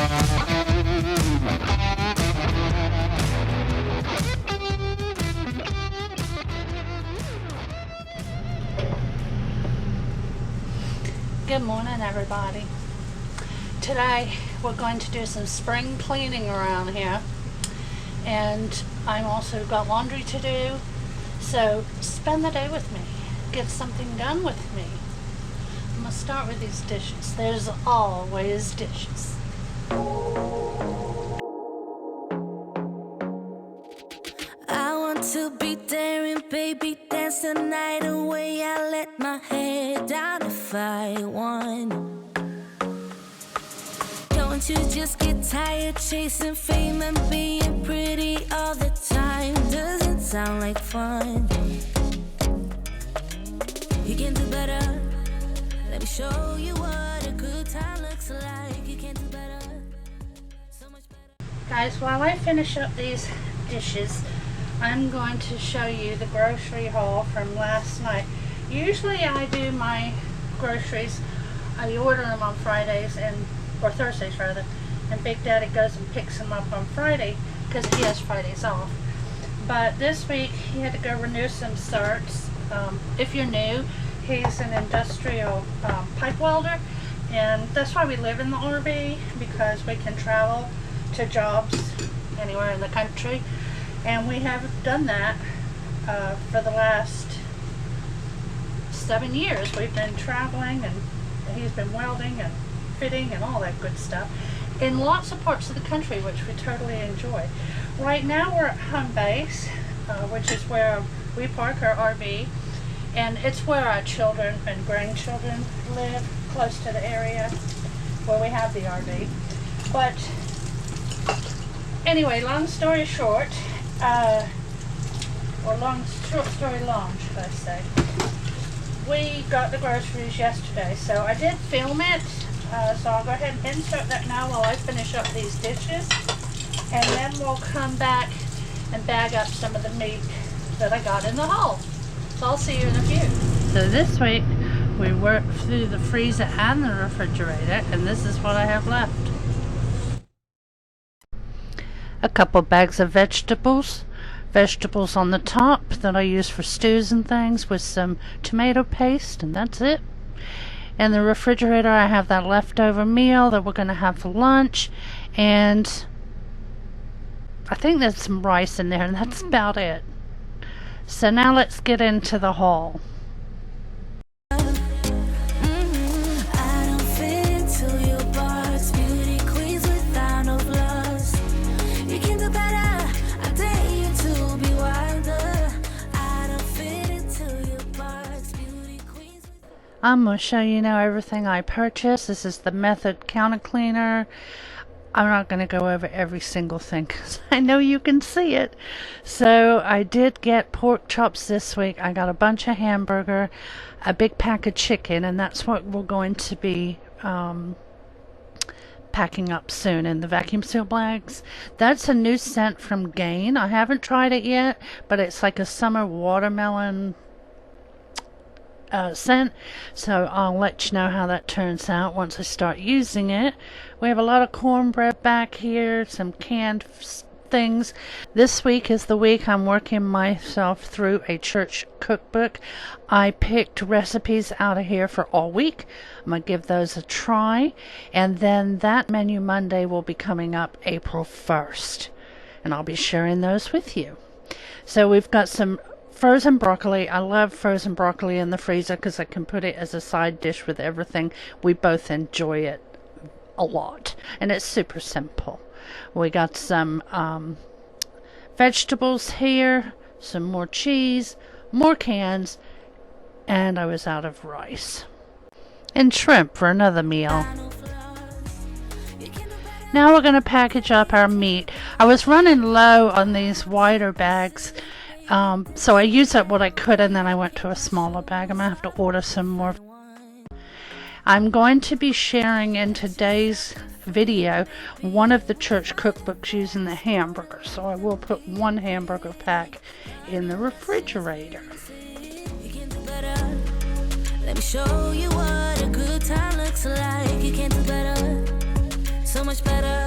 Good morning, everybody. Today we're going to do some spring cleaning around here, and I'm also got laundry to do, so spend the day with me, get something done with me. I'm gonna start with these dishes. There's always dishes. I want to be daring, baby, dance the night away. I let my head down if I want. Don't you just get tired chasing fame and being pretty all the time? Doesn't sound like fun. You can do better. Let me show you what a good time looks like. You can do better. So much better. Guys, while I finish up these dishes, I'm going to show you the grocery haul from last night. Usually I do my groceries, I order them on Fridays or Thursdays rather, and Big Daddy goes and picks them up on Friday because he has Fridays off. But this week he had to go renew some certs. If you're new, he's an industrial pipe welder, and that's why we live in the RV, because we can travel to jobs anywhere in the country. And we have done that for the last 7 years. We've been traveling, and he's been welding and fitting and all that good stuff in lots of parts of the country, which we totally enjoy. Right now we're at home base, which is where we park our RV, and it's where our children and grandchildren live, close to the area where we have the RV. But anyway, long story short, or short story long, should I say. We got the groceries yesterday, so I did film it, so I'll go ahead and insert that now while I finish up these dishes, and then we'll come back and bag up some of the meat that I got in the haul. So I'll see you in a few. So this week we worked through the freezer and the refrigerator, and this is what I have left. A couple bags of vegetables on the top that I use for stews and things, with some tomato paste, and that's it. In the refrigerator I have that leftover meal that we're going to have for lunch, and I think there's some rice in there, and that's about it. So now let's get into the haul. I'm going to show you now everything I purchased. This is the Method counter cleaner. I'm not going to go over every single thing because I know you can see it. So I did get pork chops this week. I got a bunch of hamburger, a big pack of chicken, and that's what we're going to be packing up soon in the vacuum seal bags. That's a new scent from Gain. I haven't tried it yet, but it's like a summer watermelon scent, so I'll let you know how that turns out once I start using it. We have a lot of cornbread back here, some canned things. This week is the week I'm working myself through a church cookbook. I picked recipes out of here for all week. I'm going to give those a try, and then that menu Monday will be coming up April 1st, and I'll be sharing those with you. So we've got some frozen broccoli. I love frozen broccoli in the freezer because I can put it as a side dish with everything. We both enjoy it a lot, and it's super simple. We got some vegetables here, some more cheese, more cans, and I was out of rice. And shrimp for another meal. Now we're going to package up our meat. I was running low on these wider bags, so I used up what I could, and then I went to a smaller bag. I'm going to have to order some more. I'm going to be sharing in today's video one of the church cookbooks using the hamburger, so I will put one hamburger pack in the refrigerator. Let me show you what a good time looks like. You can do better. so much better.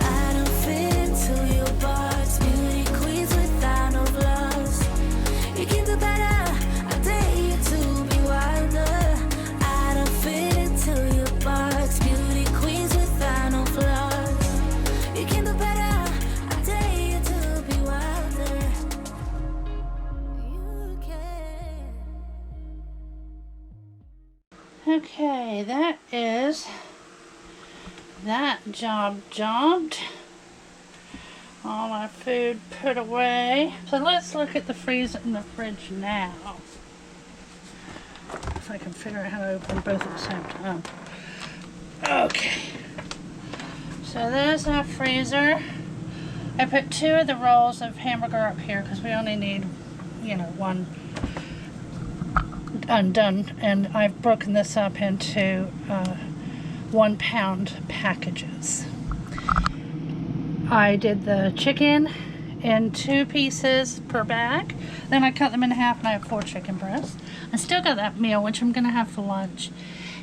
I don't fit into your box. Beauty queens without no flaws. You can do better. I dare you to be wilder. I don't fit into your box. Beauty queens without no flaws. You can do better. I dare you to be wilder. You can. Okay, that is that jobbed. All our food put away. So let's look at the freezer and the fridge now. If I can figure out how to open both at the same time. Okay. So there's our freezer. I put 2 of the rolls of hamburger up here because we only need, one undone. And I've broken this up into 1 pound packages. I did the chicken in 2 pieces per bag. Then I cut them in half and I have 4 chicken breasts. I still got that meal, which I'm going to have for lunch.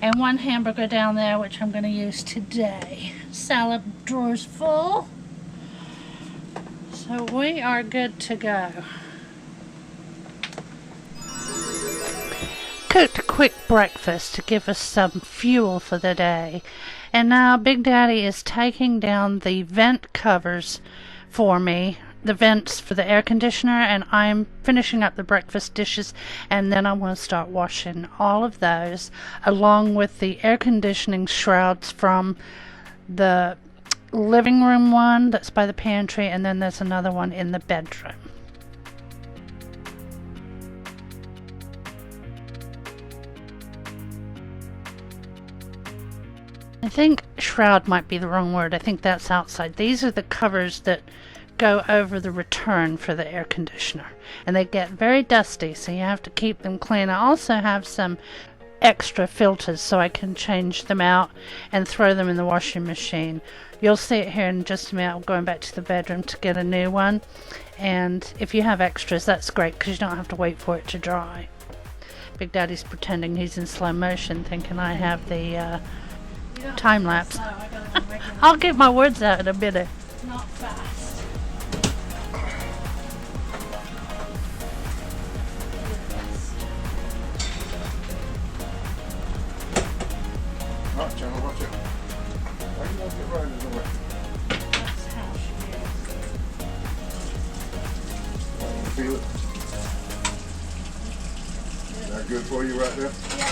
And 1 hamburger down there, which I'm going to use today. Salad drawer's full. So we are good to go. Cooked a quick breakfast to give us some fuel for the day. And now Big Daddy is taking down the vent covers for me, the vents for the air conditioner, and I'm finishing up the breakfast dishes, and then I want to start washing all of those along with the air conditioning shrouds from the living room one that's by the pantry, and then there's another one in the bedroom. I think shroud might be the wrong word. I think that's outside. These are the covers that go over the return for the air conditioner. And they get very dusty, so you have to keep them clean. I also have some extra filters so I can change them out and throw them in the washing machine. You'll see it here in just a minute. I'm going back to the bedroom to get a new one. And if you have extras, that's great because you don't have to wait for it to dry. Big Daddy's pretending he's in slow motion, thinking I have the time lapse. I'll get my words out in a minute. Not fast. Right, Gemma, watch it. Why do you want it right in the way? That's how she is. Feel it? Is that good for you right there? Yeah.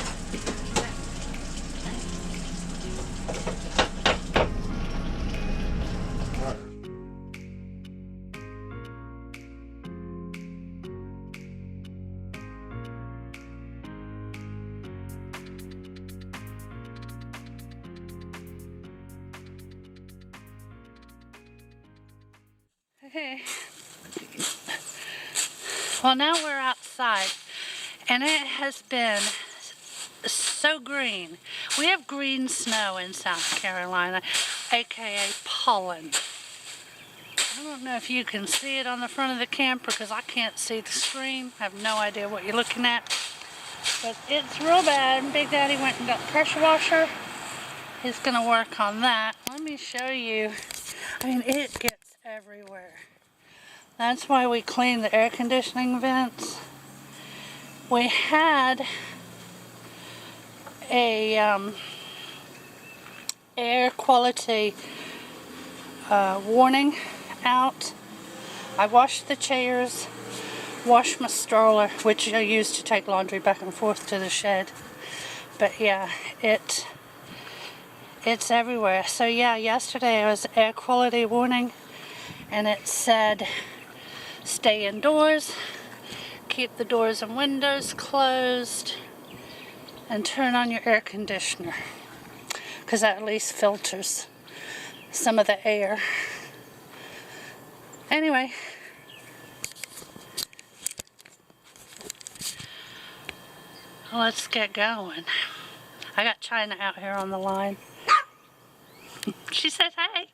Okay. Well, now we're outside, and it has been so green. We have green snow in South Carolina, aka pollen. I don't know if you can see it on the front of the camper because I can't see the screen. I have no idea what you're looking at, but it's real bad. Big Daddy went and got a pressure washer. He's gonna work on that. Let me show you. I mean, it gets everywhere. That's why we clean the air conditioning vents. We had a air quality warning out. I washed the chairs, washed my stroller, which I use to take laundry back and forth to the shed. But yeah, it's everywhere. So yeah, yesterday it was air quality warning, and it said stay indoors, keep the doors and windows closed, and turn on your air conditioner because that at least filters some of the air. Anyway, let's get going. I got China out here on the line. She says hey.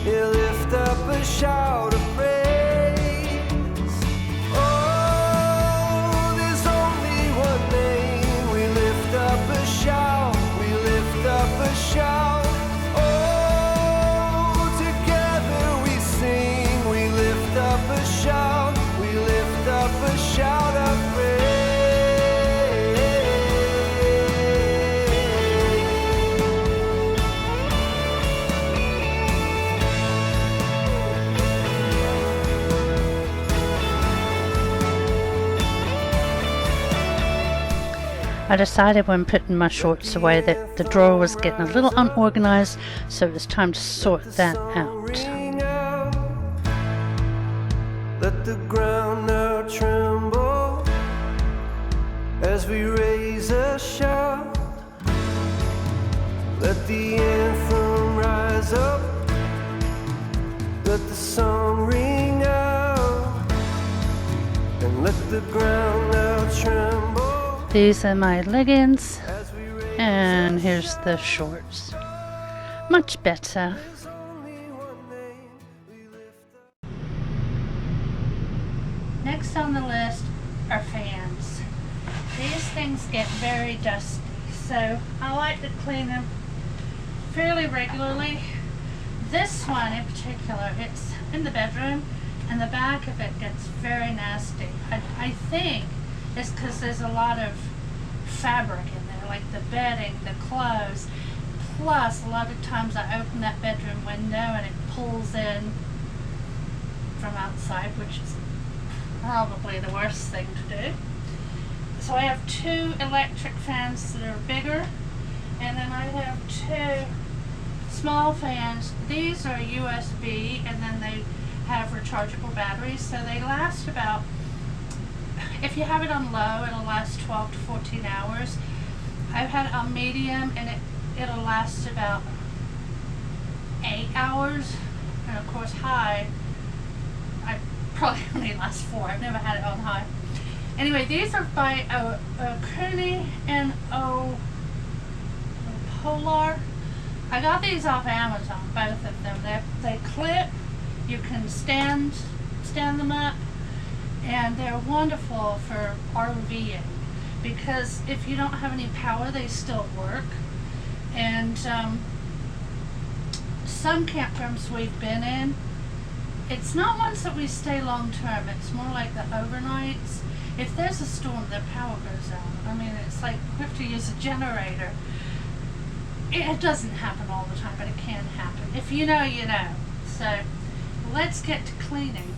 Yeah, lift up a shout of praise. Oh, there's only one name. We lift up a shout. We lift up a shout. Oh, together we sing. We lift up a shout. We lift up a shout of praise. I decided when putting my shorts away that the drawer was getting a little unorganized, so it was time to sort that out. Ring out. Let the ground now tremble as we raise a shout. Let the anthem rise up. Let the song ring out. And let the ground now tremble. These are my leggings, As we raise and here's the shorts. Much better. only one name. We lift up. Next on the list are fans. These things get very dusty, so I like to clean them fairly regularly. This one in particular, it's in the bedroom, and the back of it gets very nasty. I think it's because there's a lot of fabric in there, like the bedding, the clothes. Plus, a lot of times I open that bedroom window and it pulls in from outside, which is probably the worst thing to do. So I have 2 electric fans that are bigger, and then I have 2 small fans. These are USB, and then they have rechargeable batteries, so they last about, if you have it on low, it'll last 12 to 14 hours. I've had it on medium, and it'll last about 8 hours, and of course high, I probably only last 4. I've never had it on high. Anyway, these are by Cooney and Polar. I got these off Amazon, both of them. They clip, you can stand them up, and they're wonderful for RVing, because if you don't have any power, they still work. And some campgrounds we've been in, it's not ones that we stay long term, it's more like the overnights. If there's a storm, the power goes out. I mean, it's like we have to use a generator. It doesn't happen all the time, but it can happen. If you know, you know. So let's get to cleaning.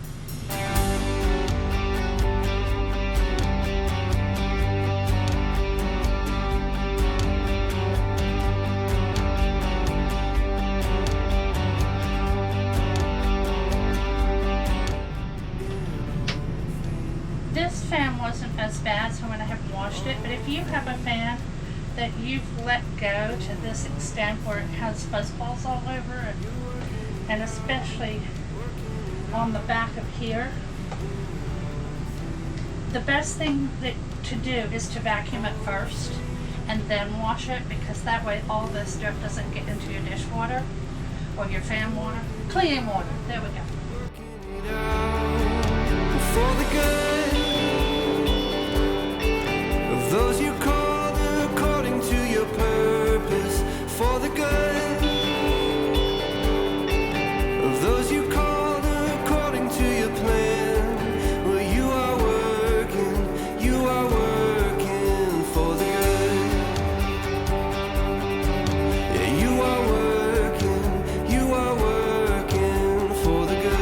This fan wasn't as bad, so I went ahead and washed it. But if you have a fan that you've let go to this extent where it has fuzzballs all over it, and especially on the back of here, the best thing to do is to vacuum it first and then wash it, because that way all this dirt doesn't get into your dishwater or your fan water. Cleaning water, there we go. For the good of those you called according to your purpose, for the good of those you called according to your plan. Well, you are working for the good. Yeah, you are working for the good.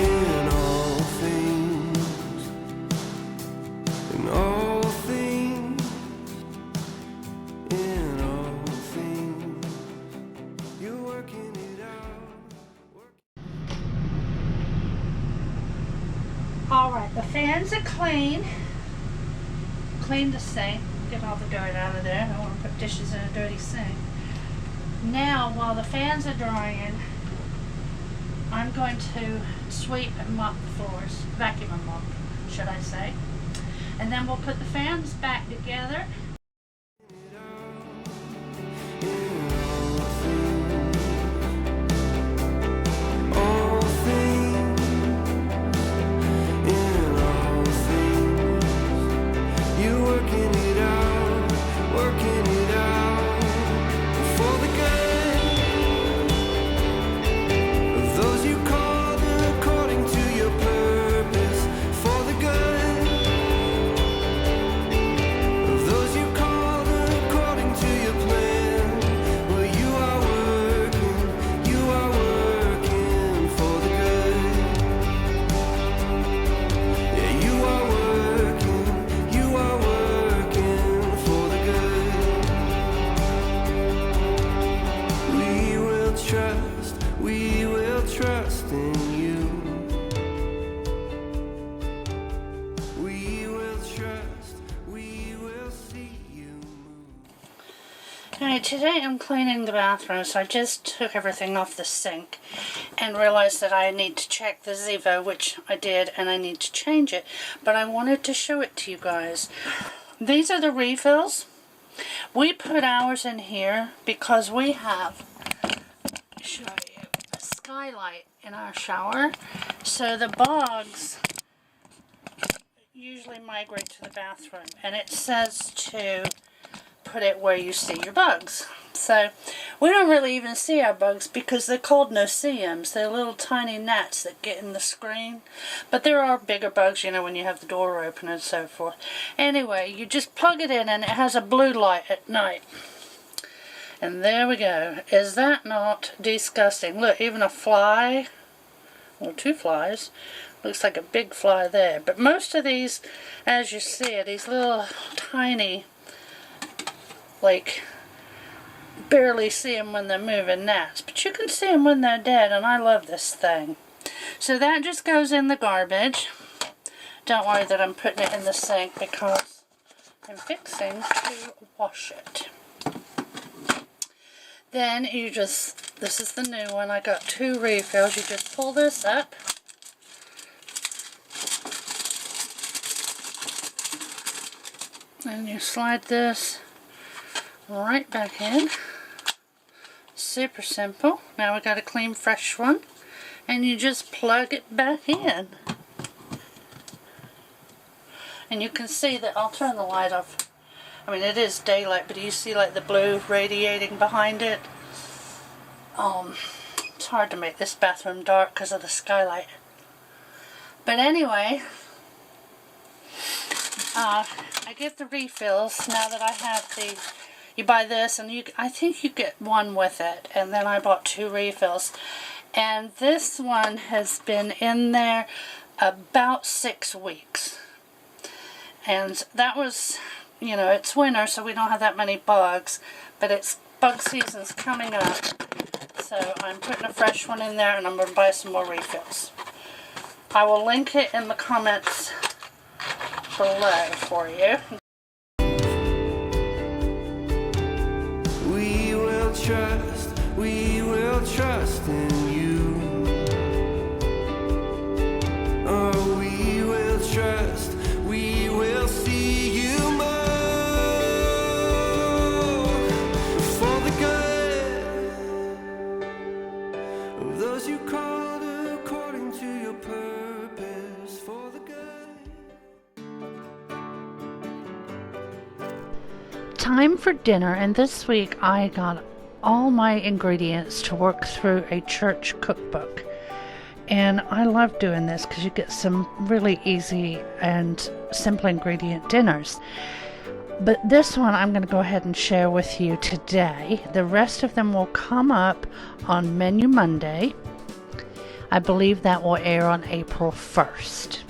In all things, in all things, in all things, you're working it out. Alright, the fans are clean. Clean the sink. Get all the dirt out of there. I don't want to put dishes in a dirty sink. Now, while the fans are drying, I'm going to sweep and mop the floors. Vacuum and mop, should I say. And then we'll put the fans back together. In all things, Okay, today I'm cleaning the bathroom, so I just took everything off the sink and realized that I need to check the Zevo, which I did, and I need to change it. But I wanted to show it to you guys. These are the refills. We put ours in here because we have, show you, a skylight in our shower. So the bugs usually migrate to the bathroom, and it says to put it where you see your bugs. So we don't really even see our bugs because they're called no-see-ums. They're little tiny gnats that get in the screen. But there are bigger bugs, you know, when you have the door open and so forth. Anyway, you just plug it in and it has a blue light at night. And there we go. Is that not disgusting? Look, even a fly, well, 2 flies. Looks like a big fly there. But most of these, as you see, are these little tiny, like, barely see them when they're moving gnats, but you can see them when they're dead, and I love this thing. So that just goes in the garbage. Don't worry that I'm putting it in the sink because I'm fixing to wash it. Then you just, this is the new one, I got 2 refills. You just pull this up. And you slide this right back in. Super simple. Now we got a clean fresh one, and you just plug it back in. And you can see that, I'll turn the light off. I mean, it is daylight, but you see like the blue radiating behind it. It's hard to make this bathroom dark because of the skylight. But anyway, I get the refills now that I have the, you buy this and I think you get 1 with it, and then I bought 2 refills. And this one has been in there about 6 weeks. And that was, you know, it's winter, so we don't have that many bugs, but it's bug season's coming up. So I'm putting a fresh one in there, and I'm going to buy some more refills. I will link it in the comments below for you. We will trust in you. Oh, we will trust, we will see you move for the good of those you called according to your purpose, for the good. Time for dinner, and this week I got all my ingredients to work through a church cookbook. And I love doing this because you get some really easy and simple ingredient dinners. But this one I'm going to go ahead and share with you today. The rest of them will come up on Menu Monday. I believe that will air on April 1st.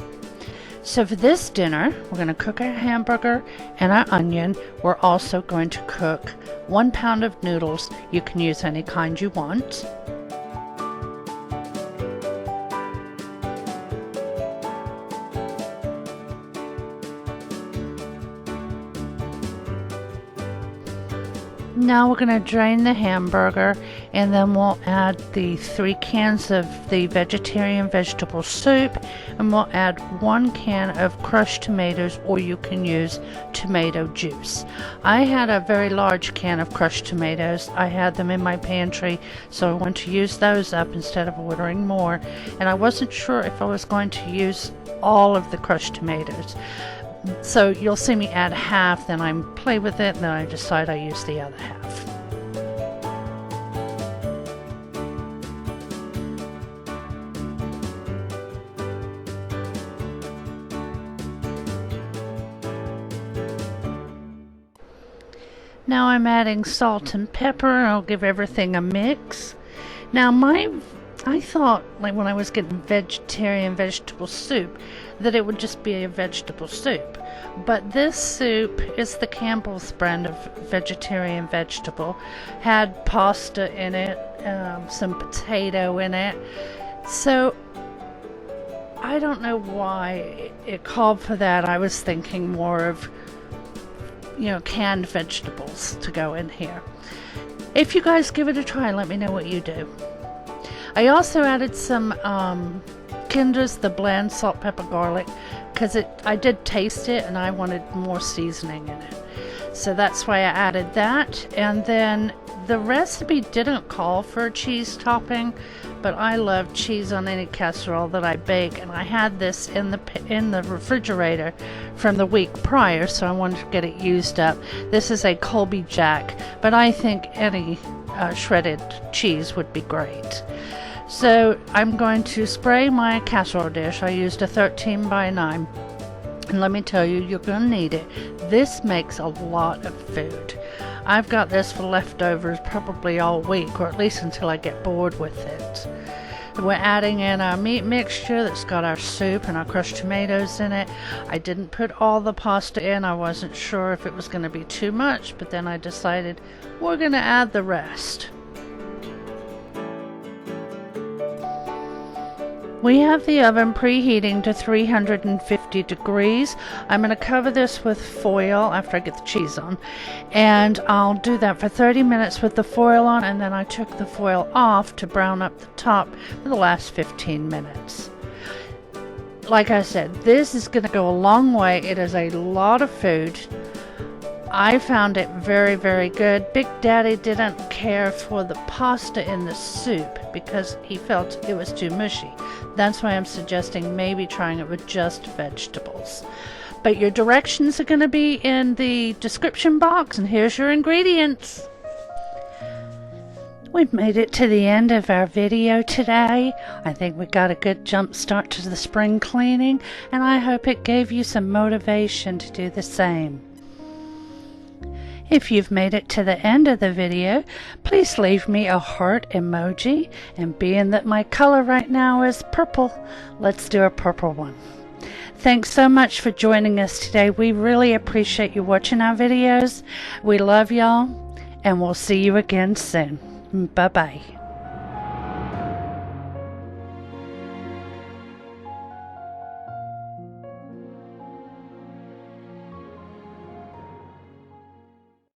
So for this dinner, we're going to cook our hamburger and our onion. We're also going to cook 1 pound of noodles. You can use any kind you want. Now we're going to drain the hamburger, and then we'll add the 3 cans of the vegetarian vegetable soup, and we'll add 1 can of crushed tomatoes, or you can use tomato juice. I had a very large can of crushed tomatoes. I had them in my pantry, so I want to use those up instead of ordering more, and I wasn't sure if I was going to use all of the crushed tomatoes. So you'll see me add half, then I play with it, and then I decide I use the other half. Now I'm adding salt and pepper, and I'll give everything a mix. Now I thought, like when I was getting vegetarian vegetable soup, that it would just be a vegetable soup. But this soup is the Campbell's brand of vegetarian vegetable. Had pasta in it, some potato in it. So I don't know why it called for that. I was thinking more of canned vegetables to go in here. If you guys give it a try, let me know what you do. I also added some Kinder's, the bland salt, pepper, garlic, because I did taste it and I wanted more seasoning in it. So that's why I added that. And then the recipe didn't call for a cheese topping, but I love cheese on any casserole that I bake, and I had this in the refrigerator from the week prior, so I wanted to get it used up. This is a Colby Jack, but I think any shredded cheese would be great. So I'm going to spray my casserole dish. I used a 13 by 9. And let me tell you, you're going to need it. This makes a lot of food. I've got this for leftovers probably all week, or at least until I get bored with it. We're adding in our meat mixture that's got our soup and our crushed tomatoes in it. I didn't put all the pasta in. I wasn't sure if it was going to be too much, but then I decided we're going to add the rest. We have the oven preheating to 350 degrees. I'm going to cover this with foil after I get the cheese on, and I'll do that for 30 minutes with the foil on, and then I took the foil off to brown up the top for the last 15 minutes. Like I said, this is going to go a long way. It is a lot of food. I found it very, very good. Big Daddy didn't care for the pasta in the soup because he felt it was too mushy. That's why I'm suggesting maybe trying it with just vegetables. But your directions are going to be in the description box, and here's your ingredients. We've made it to the end of our video today. I think we got a good jump start to the spring cleaning, and I hope it gave you some motivation to do the same. If you've made it to the end of the video, please leave me a heart emoji, and being that my color right now is purple, let's do a purple one. Thanks so much for joining us today. We really appreciate you watching our videos. We love y'all, and we'll see you again soon. Bye-bye.